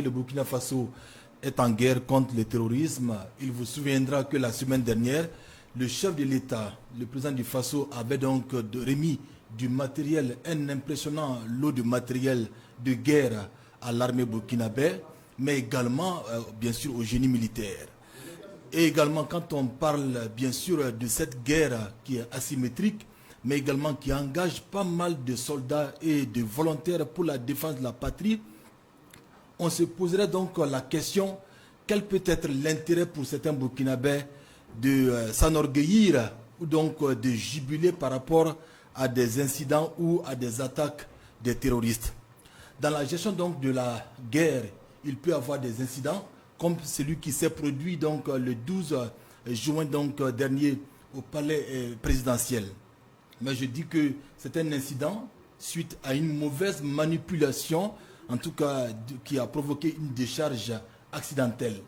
Le Burkina Faso est en guerre contre le terrorisme. Il vous souviendra que la semaine dernière, le chef de l'État, le président du Faso, avait donc remis du matériel, un impressionnant lot de matériel de guerre à l'armée burkinabé, mais également, bien sûr, au génie militaire. Et également, quand on parle, bien sûr, de cette guerre qui est asymétrique, mais également qui engage pas mal de soldats et de volontaires pour la défense de la patrie, on se poserait donc la question, quel peut être l'intérêt pour certains Burkinabés de s'enorgueillir ou donc de jubiler par rapport à des incidents ou à des attaques des terroristes. Dans la gestion donc de la guerre, il peut y avoir des incidents comme celui qui s'est produit donc le 12 juin donc, dernier au palais présidentiel. Mais je dis que c'est un incident suite à une mauvaise manipulation, en tout cas qui a provoqué une décharge accidentelle.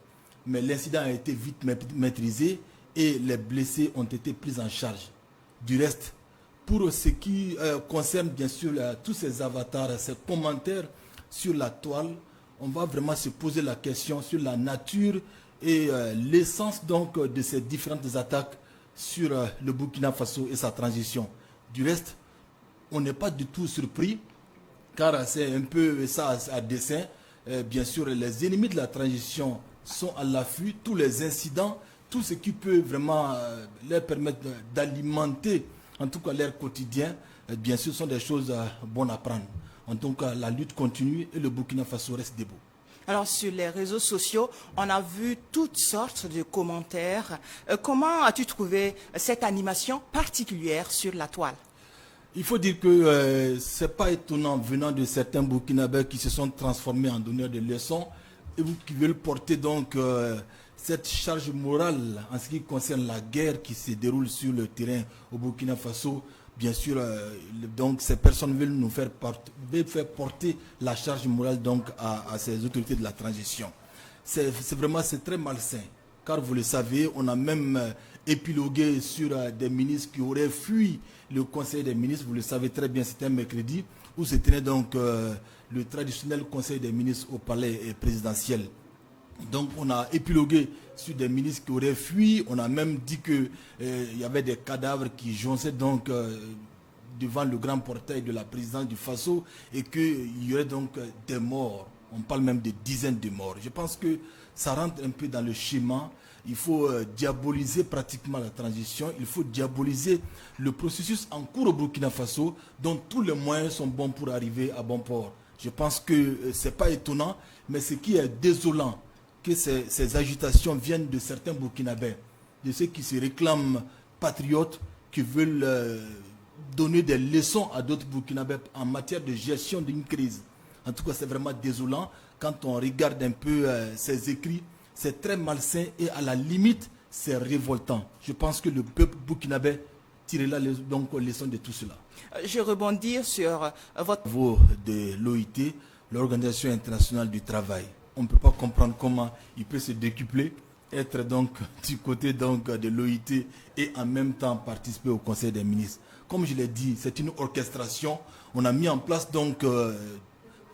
Mais l'incident a été vite maîtrisé et les blessés ont été pris en charge. Du reste, pour ce qui concerne bien sûr tous ces avatars, ces commentaires sur la toile, on va vraiment se poser la question sur la nature et l'essence donc de ces différentes attaques sur le Burkina Faso et sa transition. Du reste, on n'est pas du tout surpris, car c'est un peu ça à dessein. Bien sûr, les ennemis de la transition sont à l'affût. Tous les incidents, tout ce qui peut vraiment leur permettre d'alimenter, en tout cas leur quotidien, bien sûr, sont des choses bonnes à prendre. En tout cas, la lutte continue et le Burkina Faso reste debout. Alors, sur les réseaux sociaux, on a vu toutes sortes de commentaires. Comment as-tu trouvé cette animation particulière sur la toile? Il faut dire que ce n'est pas étonnant venant de certains Burkinabés qui se sont transformés en donneurs de leçons et qui veulent porter donc cette charge morale en ce qui concerne la guerre qui se déroule sur le terrain au Burkina Faso. Bien sûr, donc ces personnes veulent nous faire porter la charge morale donc à ces autorités de la transition. C'est très malsain, car vous le savez, on a même épilogué sur des ministres qui auraient fui le conseil des ministres. Vous le savez très bien, c'était un mercredi où se tenait donc le traditionnel conseil des ministres au palais présidentiel. Donc on a épilogué sur des ministres qui auraient fui. On a même dit qu'il y avait des cadavres qui jonchaient donc devant le grand portail de la présidence du Faso et qu'il y aurait donc des morts. On parle même de dizaines de morts. Je pense que ça rentre un peu dans le schéma. Il faut diaboliser pratiquement la transition. Il faut diaboliser le processus en cours au Burkina Faso dont tous les moyens sont bons pour arriver à bon port. Je pense que ce n'est pas étonnant, mais ce qui est désolant, que ces agitations viennent de certains Burkinabés, de ceux qui se réclament patriotes, qui veulent donner des leçons à d'autres Burkinabés en matière de gestion d'une crise. En tout cas, c'est vraiment désolant. Quand on regarde un peu ces écrits, c'est très malsain et à la limite, c'est révoltant. Je pense que le peuple burkinabé tirera donc leçon de tout cela. Je rebondis sur votre... Au niveau de l'OIT, l'Organisation internationale du travail, on ne peut pas comprendre comment il peut se décupler, être donc du côté donc de l'OIT et en même temps participer au Conseil des ministres. Comme je l'ai dit, c'est une orchestration. On a mis en place donc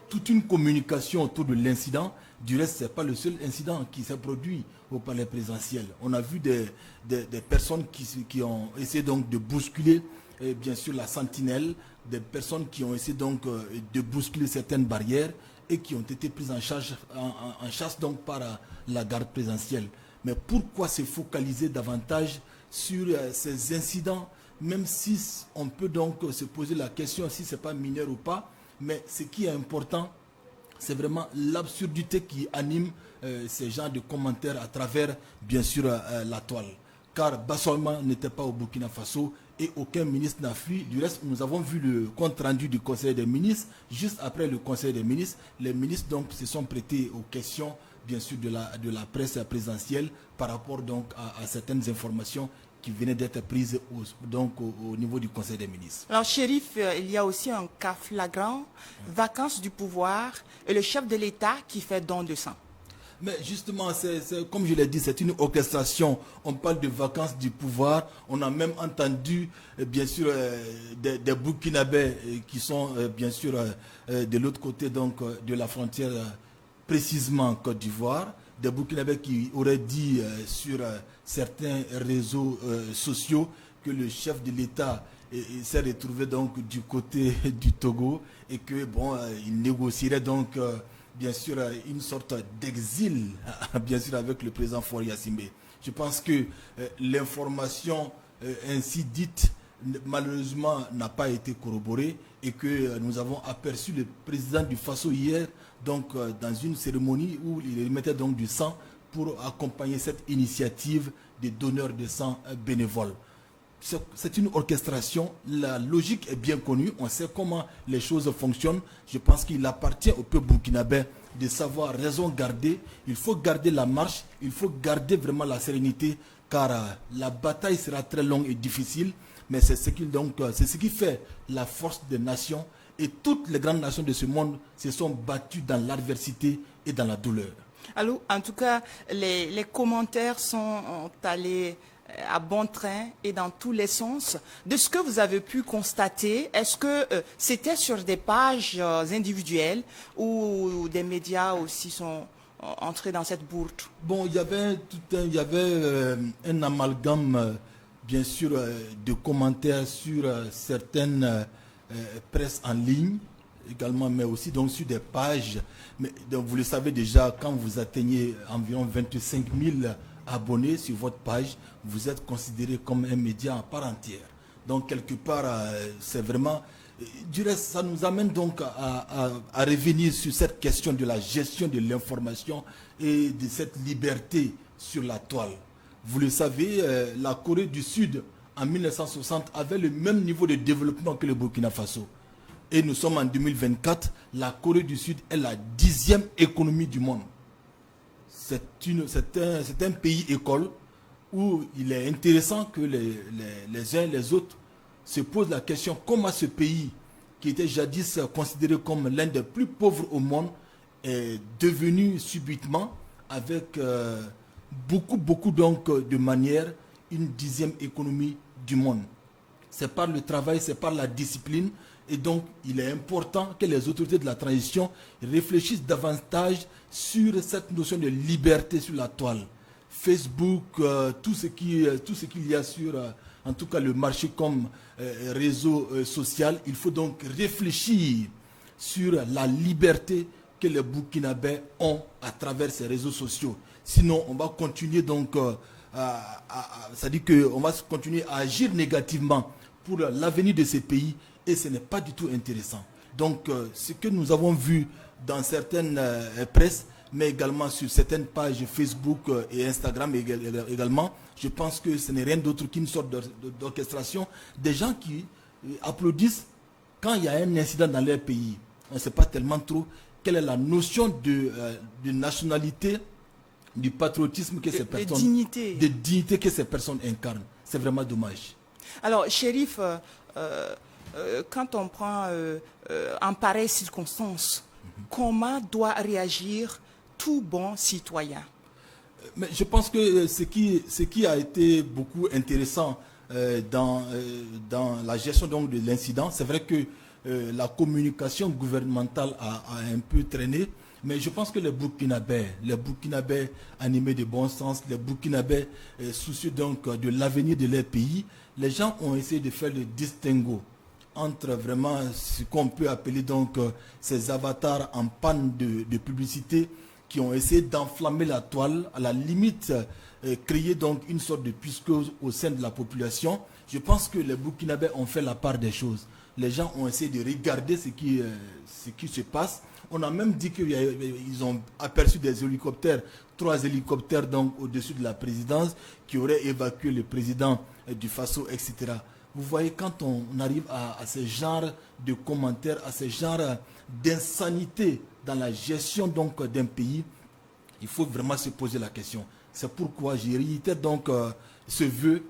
toute une communication autour de l'incident. Du reste, ce n'est pas le seul incident qui s'est produit au palais présidentiel. On a vu des personnes qui ont essayé donc de bousculer, bien sûr, la sentinelle, des personnes qui ont essayé donc de bousculer certaines barrières et qui ont été prises en charge, en chasse donc par la garde présidentielle. Mais pourquoi se focaliser davantage sur ces incidents, même si on peut donc se poser la question si ce n'est pas mineur ou pas, mais ce qui est important, c'est vraiment l'absurdité qui anime ces genres de commentaires à travers, bien sûr, la toile. Car Bassouma n'était pas au Burkina Faso et aucun ministre n'a fui. Du reste, nous avons vu le compte rendu du Conseil des ministres. Juste après le Conseil des ministres, les ministres donc se sont prêtés aux questions, bien sûr, de la presse présidentielle par rapport donc à certaines informations qui venaient d'être prises au niveau du Conseil des ministres. Alors, Chérif, il y a aussi un cas flagrant, vacance du pouvoir et le chef de l'État qui fait don de sang. Mais justement, comme je l'ai dit, c'est une orchestration. On parle de vacances du pouvoir. On a même entendu, bien sûr, des Burkinabés qui sont, bien sûr, de l'autre côté donc, de la frontière précisément en Côte d'Ivoire, des Burkinabés qui auraient dit sur certains réseaux sociaux que le chef de l'État s'est retrouvé donc du côté du Togo et que bon, il négocierait donc bien sûr une sorte d'exil bien sûr avec le président Faure Gnassingbé. Je pense que l'information ainsi dite malheureusement n'a pas été corroborée et que nous avons aperçu le président du Faso hier donc dans une cérémonie où il remettait donc du sang pour accompagner cette initiative des donneurs de sang bénévoles. C'est une orchestration, la logique est bien connue, on sait comment les choses fonctionnent. Je pense qu'il appartient au peuple burkinabé de savoir raison garder. Il faut garder la marche, il faut garder vraiment la sérénité car la bataille sera très longue et difficile. Mais c'est ce qui fait la force des nations. Et toutes les grandes nations de ce monde se sont battues dans l'adversité et dans la douleur. Alors, en tout cas, les commentaires sont allés à bon train et dans tous les sens. De ce que vous avez pu constater, est-ce que c'était sur des pages individuelles ou des médias aussi sont entrés dans cette bourde? Bon, il y avait un amalgame bien sûr de commentaires sur certaines presses en ligne également, mais aussi donc sur des pages. Mais, donc, vous le savez déjà, quand vous atteignez environ 25 000 abonnés sur votre page, vous êtes considéré comme un média à part entière. Donc quelque part, c'est vraiment... Du reste, ça nous amène donc à revenir sur cette question de la gestion de l'information et de cette liberté sur la toile. Vous le savez, la Corée du Sud, en 1960, avait le même niveau de développement que le Burkina Faso. Et nous sommes en 2024, la Corée du Sud est la 10e économie du monde. C'est un pays école où il est intéressant que les uns et les autres se posent la question comment ce pays, qui était jadis considéré comme l'un des plus pauvres au monde, est devenu subitement, avec beaucoup donc de manières, une 10e économie du monde. C'est par le travail, c'est par la discipline. Et donc, il est important que les autorités de la transition réfléchissent davantage sur cette notion de liberté sur la toile. Facebook, tout ce qu'il y a sur, en tout cas le marché comme réseau social, il faut donc réfléchir sur la liberté que les Burkinabés ont à travers ces réseaux sociaux. Sinon, on va continuer donc, c'est-à-dire qu'on va continuer à agir négativement pour l'avenir de ces pays et ce n'est pas du tout intéressant. Donc, ce que nous avons vu dans certaines presses, mais également sur certaines pages Facebook et Instagram également, je pense que ce n'est rien d'autre qu'une sorte d'orchestration des gens qui applaudissent quand il y a un incident dans leur pays. On ne sait pas tellement trop quelle est la notion de nationalité, du patriotisme que ces personnes, de dignité que ces personnes incarnent. C'est vraiment dommage. Alors, Chérif, quand on prend en pareille circonstance, comment doit réagir tout bon citoyen? Mais je pense que ce qui a été beaucoup intéressant dans la gestion donc, de l'incident, c'est vrai que la communication gouvernementale a un peu traîné, mais je pense que les Burkinabés animés de bon sens, les Burkinabés soucieux donc de l'avenir de leur pays, les gens ont essayé de faire le distinguo entre vraiment ce qu'on peut appeler donc ces avatars en panne de publicité qui ont essayé d'enflammer la toile, à la limite créer donc une sorte de psychose au sein de la population. Je pense que les Burkinabés ont fait la part des choses. Les gens ont essayé de regarder ce qui se passe. On a même dit qu'ils ont aperçu des hélicoptères, 3 hélicoptères donc au-dessus de la présidence qui auraient évacué le président du Faso, etc. Vous voyez, quand on arrive à ce genre de commentaires, à ce genre d'insanité dans la gestion donc d'un pays, il faut vraiment se poser la question. C'est pourquoi j'ai réitéré donc ce vœu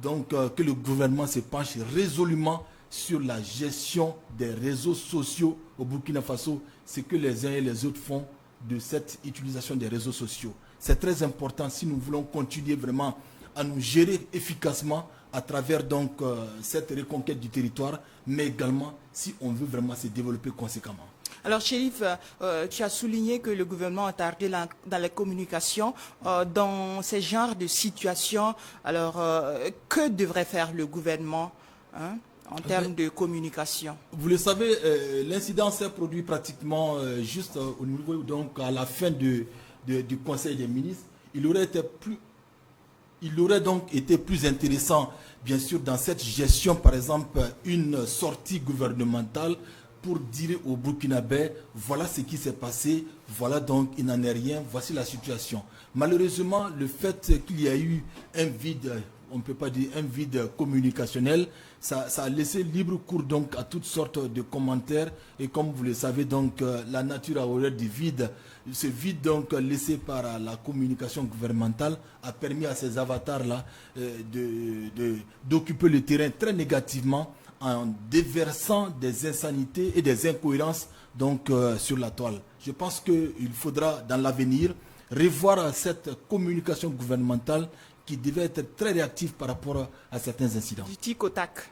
donc, que le gouvernement se penche résolument sur la gestion des réseaux sociaux au Burkina Faso, ce que les uns et les autres font de cette utilisation des réseaux sociaux. C'est très important si nous voulons continuer vraiment à nous gérer efficacement à travers donc cette reconquête du territoire, mais également si on veut vraiment se développer conséquemment. Alors, Chérif, tu as souligné que le gouvernement a tardé dans les communications. Dans ces genres de situations, alors, que devrait faire le gouvernement en termes de communication? Vous le savez, l'incident s'est produit pratiquement juste au niveau, donc à la fin du Conseil des ministres. Il aurait donc été plus intéressant, bien sûr, dans cette gestion, par exemple, une sortie gouvernementale pour dire aux Burkinabés, voilà ce qui s'est passé, voilà donc il n'en est rien, voici la situation. Malheureusement, le fait qu'il y a eu un vide, on ne peut pas dire un vide communicationnel, ça a laissé libre cours donc à toutes sortes de commentaires. Et comme vous le savez, donc la nature a horreur du vide. Ce vide donc laissé par la communication gouvernementale a permis à ces avatars-là d'occuper le terrain très négativement, en déversant des insanités et des incohérences donc, sur la toile. Je pense qu'il faudra dans l'avenir revoir cette communication gouvernementale qui devait être très réactive par rapport à certains incidents. Du tic au tac.